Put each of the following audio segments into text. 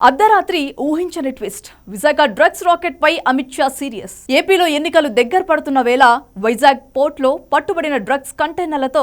అర్ధరాత్రి ఊహించని twist. Visakha drugs rocket పై Amit Shah serious. ఏపీలో ఎన్నికలు దగ్గర పడుతున్న వేళ వైజాగ్ పోర్టులో పట్టుబడిన డ్రగ్స్ కంటైనర్లతో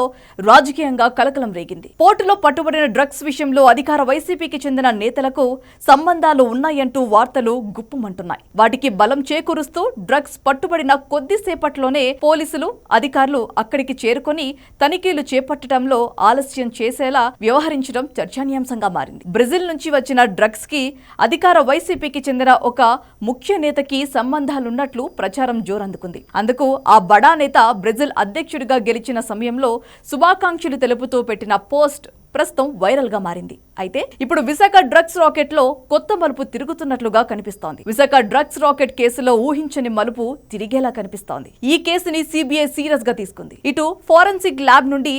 రాజకీయంగా కలకలం రేగింది. పోర్టులో పట్టుబడిన డ్రగ్స్ విషయంలో అధికార వైసీపీకి చెందిన నేతలకు సంబంధాలు ఉన్నాయంటూ వార్తలు గుప్పుమంటున్నాయి. వాటికి బలం చేకూరుస్తూ డ్రగ్స్ పట్టుబడిన కొద్దిసేపట్లోనే పోలీసులు అధికారులు అక్కడికి చేరుకొని తనిఖీలు చేపట్టడంలో ఆలస్యం చేసేలా వ్యవహరించడం చర్చనీయాంశంగా మారింది. బ్రెజిల్ నుంచి వచ్చిన డ్రగ్స్ కి అధికార వైసీపీకి చెందిన ఒక ముఖ్య నేతకి సంబంధాలున్నట్లు ప్రచారం జోరందుకుంది. అందుకు ఆ బడా నేత బ్రెజిల్ అధ్యక్షుడిగా గెలిచిన సమయంలో శుభాకాంక్షలు తెలుపుతూ పెట్టిన పోస్ట్ ప్రస్తుతం వైరల్ గా మారింది. అయితే ఇప్పుడు విశాఖ డ్రగ్స్ రాకెట్ లో కొత్త మలుపు తిరుగుతున్నట్లుగా కనిపిస్తోంది. విశాఖ డ్రగ్స్ రాకెట్ కేసులో ఊహించని మలుపు తిరిగేలా కనిపిస్తోంది. ఈ కేసుని సిబిఐ సీరియస్ గా తీసుకుంది. ఇటు ఫోరెన్సిక్ ల్యాబ్ నుండి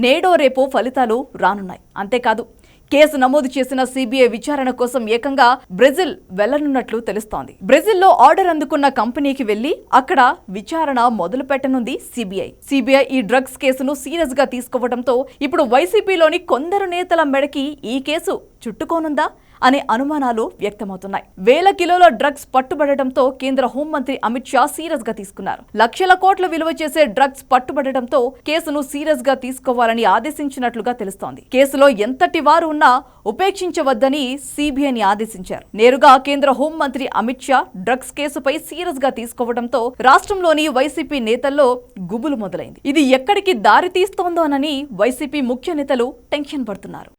నేడో రేపో ఫలితాలు రానున్నాయి. అంతేకాదు కేసు నమోదు చేసిన సిబిఐ విచారణ కోసం ఏకంగా బ్రెజిల్ వెళ్లనున్నట్లు తెలుస్తోంది. బ్రెజిల్లో ఆర్డర్ అందుకున్న కంపెనీకి వెళ్లి అక్కడ విచారణ మొదలు పెట్టనుంది సిబిఐ ఈ డ్రగ్స్ కేసును సీరియస్ గా తీసుకోవడంతో ఇప్పుడు వైసీపీలోని కొందరు నేతల మెడకి ఈ కేసు చుట్టుకోనుందా అనే అనుమానాలు వ్యక్తమవుతున్నాయి. వేల కిలోల డ్రగ్స్ పట్టుబడటంతో కేంద్ర హోంమంత్రి అమిత్ షా సీరియస్ గా తీసుకున్నారు. లక్షల కోట్ల విలువ చేసే డ్రగ్స్ పట్టుబడటంతో కేసును సీరియస్ గా తీసుకోవాలని ఆదేశించినట్లుగా తెలుస్తోంది. కేసులో ఎంతటి వారు ఉన్నా ఉపేక్షించవద్దని సిబిఐని ఆదేశించారు. నేరుగా కేంద్ర హోంమంత్రి అమిత్ షా డ్రగ్స్ కేసుపై సీరియస్ గా తీసుకోవడంతో రాష్ట్రంలోని వైసీపీ నేతల్లో గుబులు మొదలైంది. ఇది ఎక్కడికి దారి తీస్తోందోనని వైసీపీ ముఖ్య నేతలు టెన్షన్ పడుతున్నారు.